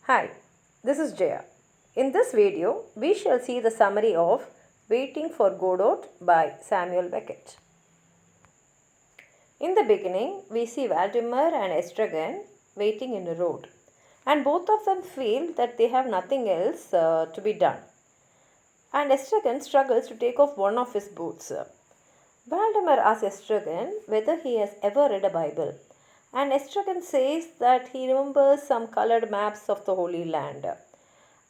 Hi, this is Jaya. In this video, we shall see the summary of Waiting for Godot by Samuel Beckett. In the beginning, we see Valdemar and Estragon waiting in a road, and both of them feel that they have nothing else to be done. And Estragon struggles to take off one of his boots. Valdemar asks Estragon whether he has ever read a Bible, and Estragon says that he remembers some colored maps of the Holy Land.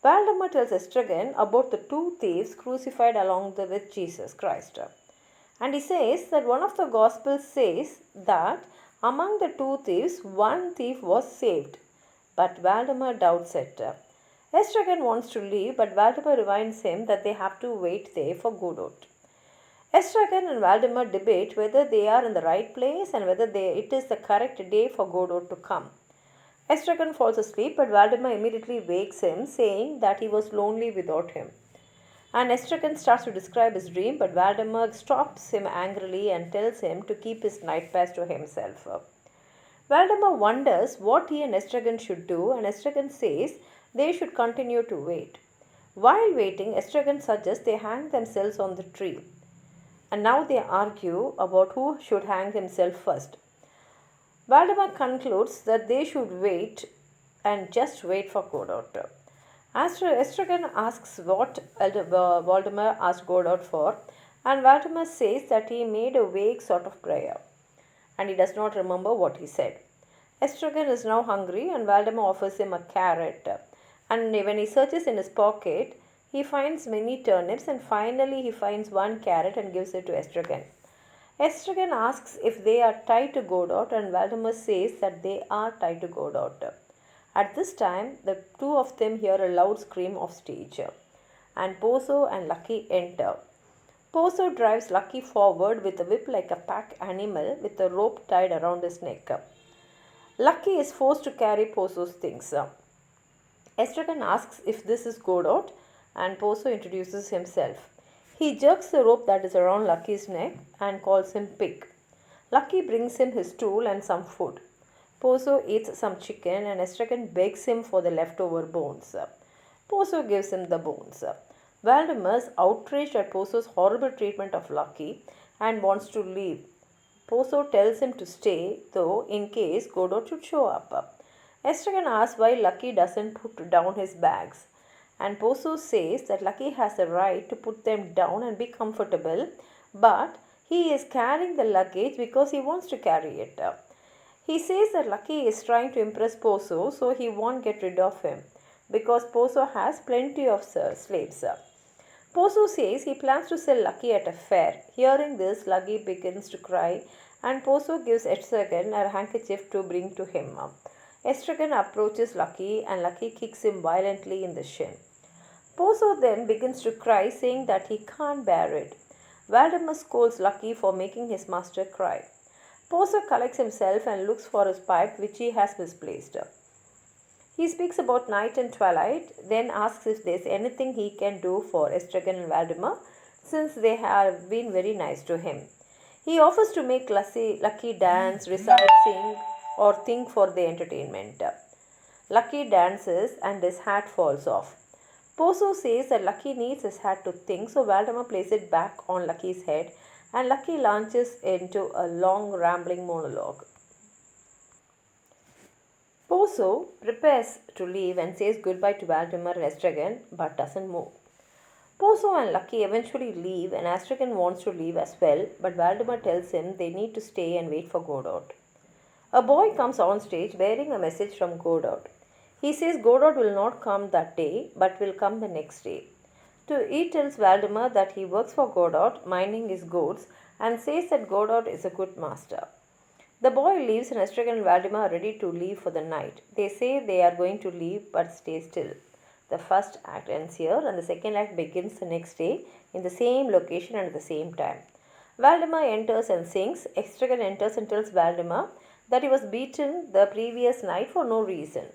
Valdemar tells Estragon about the two thieves crucified along with Jesus Christ. And he says that one of the Gospels says that among the two thieves, one thief was saved. But Valdemar doubts it. Estragon wants to leave, but Valdemar reminds him that they have to wait there for Godot. Estragon and Valdemar debate whether they are in the right place and whether it is the correct day for Godot to come. Estragon falls asleep, but Valdemar immediately wakes him, saying that he was lonely without him. And Estragon starts to describe his dream, but Valdemar stops him angrily and tells him to keep his night pass to himself. Valdemar wonders what he and Estragon should do, and Estragon says they should continue to wait. While waiting, Estragon suggests they hang themselves on the tree. And now they argue about who should hang himself first. Valdemar concludes that they should wait and just wait for Godot. Estragon asks what Valdemar asked Godot for, and Valdemar says that he made a vague sort of prayer, and he does not remember what he said. Estragon is now hungry, and Valdemar offers him a carrot. And when he searches in his pocket, he finds many turnips, and finally he finds one carrot and gives it to Estragon. Estragon asks if they are tied to Godot, and Valdemar says that they are tied to Godot. At this time, the two of them hear a loud scream off stage, and Pozo and Lucky enter. Pozo drives Lucky forward with a whip like a pack animal with a rope tied around his neck. Lucky is forced to carry Pozo's things. Estragon asks if this is Godot, and Pozo introduces himself. He jerks the rope that is around Lucky's neck and calls him Pig. Lucky brings him his tool and some food. Pozo eats some chicken, and Estragon begs him for the leftover bones. Pozo gives him the bones. Valdemar is outraged at Pozo's horrible treatment of Lucky and wants to leave. Pozo tells him to stay, though, in case Godot should show up. Estragon asks why Lucky doesn't put down his bags, and Pozo says that Lucky has the right to put them down and be comfortable, but he is carrying the luggage because he wants to carry it. He says that Lucky is trying to impress Pozo, so he won't get rid of him because Pozo has plenty of slaves. Pozo says he plans to sell Lucky at a fair. Hearing this, Lucky begins to cry, and Pozo gives Estragon a handkerchief to bring to him. Estragon approaches Lucky, and Lucky kicks him violently in the shin. Pozo then begins to cry, saying that he can't bear it. Valdemar scolds Lucky for making his master cry. Pozo collects himself and looks for his pipe, which he has misplaced. He speaks about night and twilight, then asks if there's anything he can do for Estragon and Valdemar, since they have been very nice to him. He offers to make Lucky dance, recite, sing, or think for the entertainment. Lucky dances, and his hat falls off. Pozo says that Lucky needs his hat to think, so Valdemar places it back on Lucky's head, and Lucky launches into a long rambling monologue. Pozo prepares to leave and says goodbye to Valdemar and Estragon, but doesn't move. Pozo and Lucky eventually leave, and Estragon wants to leave as well, but Valdemar tells him they need to stay and wait for Godot. A boy comes on stage bearing a message from Godot. He says Godot will not come that day, but will come the next day. He tells Valdemar that he works for Godot, minding his goats, and says that Godot is a good master. The boy leaves, and Estragon and Valdemar are ready to leave for the night. They say they are going to leave, but stay still. The first act ends here, and the second act begins the next day in the same location and at the same time. Valdemar enters and sings. Estragon enters and tells Valdemar that he was beaten the previous night for no reason.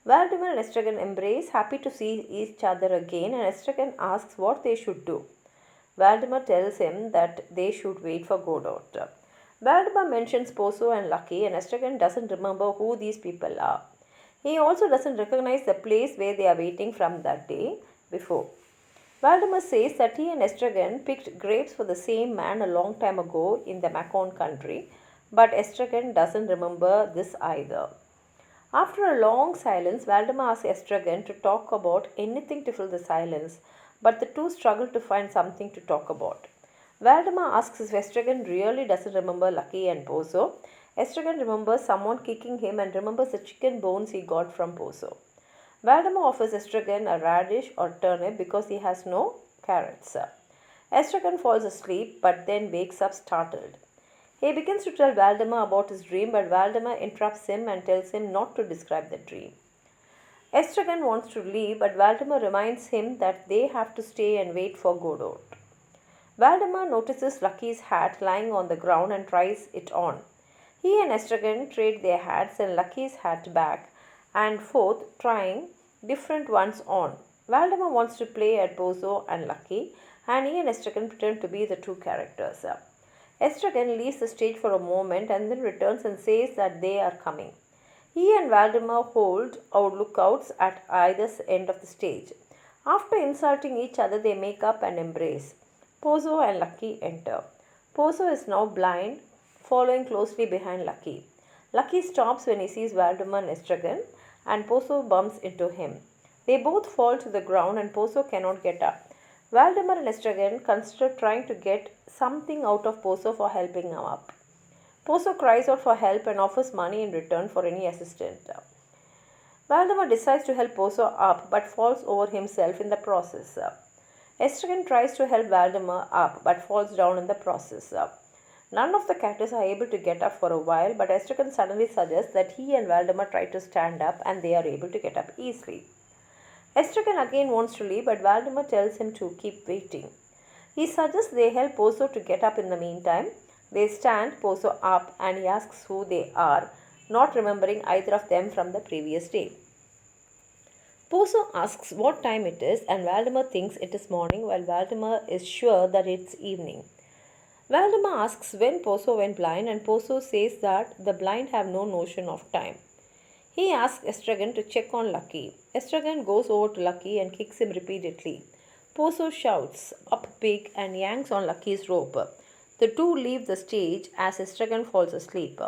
Valdemar and Estragon embrace, happy to see each other again, and Estragon asks what they should do. Valdemar tells him that they should wait for Godot. Valdemar mentions Pozo and Lucky, and Estragon doesn't remember who these people are. He also doesn't recognize the place where they are waiting from that day before. Valdemar says that he and Estragon picked grapes for the same man a long time ago in the Macon country, but Estragon doesn't remember this either. After a long silence, Valdemar asks Estragon to talk about anything to fill the silence, but the two struggle to find something to talk about. Valdemar asks if Estragon really doesn't remember Lucky and Pozo. Estragon remembers someone kicking him and remembers the chicken bones he got from Pozo. Valdemar offers Estragon a radish or turnip because he has no carrots. Estragon falls asleep but then wakes up startled. He begins to tell Valdemar about his dream, but Valdemar interrupts him and tells him not to describe the dream. Estragon wants to leave, but Valdemar reminds him that they have to stay and wait for Godot. Valdemar notices Lucky's hat lying on the ground and tries it on. He and Estragon trade their hats and Lucky's hat back and forth, trying different ones on. Valdemar wants to play at Pozo and Lucky, and he and Estragon pretend to be the two characters. Estragon leaves the stage for a moment and then returns and says that they are coming. He and Valdemar hold out lookouts at either end of the stage. After insulting each other, they make up and embrace. Pozo and Lucky enter. Pozo is now blind, following closely behind Lucky. Lucky stops when he sees Valdemar and Estragon, and Pozo bumps into him. They both fall to the ground and Pozo cannot get up. Valdemar and Estragon consider trying to get something out of Pozo for helping him up. Pozo cries out for help and offers money in return for any assistance. Valdemar decides to help Pozo up but falls over himself in the process. Estragon tries to help Valdemar up but falls down in the process. None of the characters are able to get up for a while, but Estragon suddenly suggests that he and Valdemar try to stand up and they are able to get up easily. Estragon again wants to leave, but Valdemar tells him to keep waiting. He suggests they help Pozo to get up in the meantime. They stand Pozo up and he asks who they are, not remembering either of them from the previous day. Pozo asks what time it is and Valdemar thinks it is morning while Valdemar is sure that it's evening. Valdemar asks when Pozo went blind and Pozo says that the blind have no notion of time. He asks Estragon to check on Lucky. Estragon goes over to Lucky and kicks him repeatedly. Pozo shouts, "Up big," and yanks on Lucky's rope. The two leave the stage as Estragon falls asleep.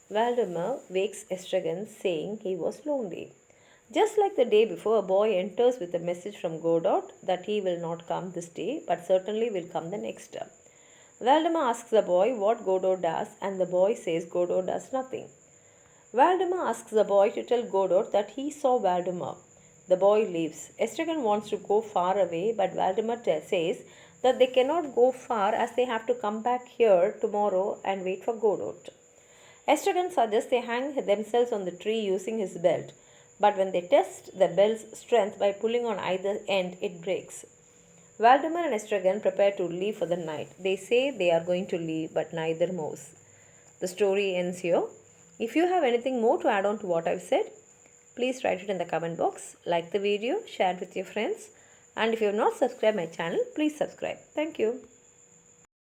Valdemar wakes Estragon saying he was lonely. Just like the day before, a boy enters with a message from Godot that he will not come this day but certainly will come the next. Valdemar asks the boy what Godot does and the boy says Godot does nothing. Valdemar asks the boy to tell Godot that he saw Valdemar. The boy leaves. Estragon wants to go far away, but Valdemar says that they cannot go far as they have to come back here tomorrow and wait for Godot. Estragon suggests they hang themselves on the tree using his belt, but when they test the belt's strength by pulling on either end, it breaks. Valdemar and Estragon prepare to leave for the night. They say they are going to leave, but neither moves. The story ends here. If you have anything more to add on to what I've said, please write it in the comment box. Like the video, share it with your friends, and if you have not subscribed my channel, please subscribe. Thank you.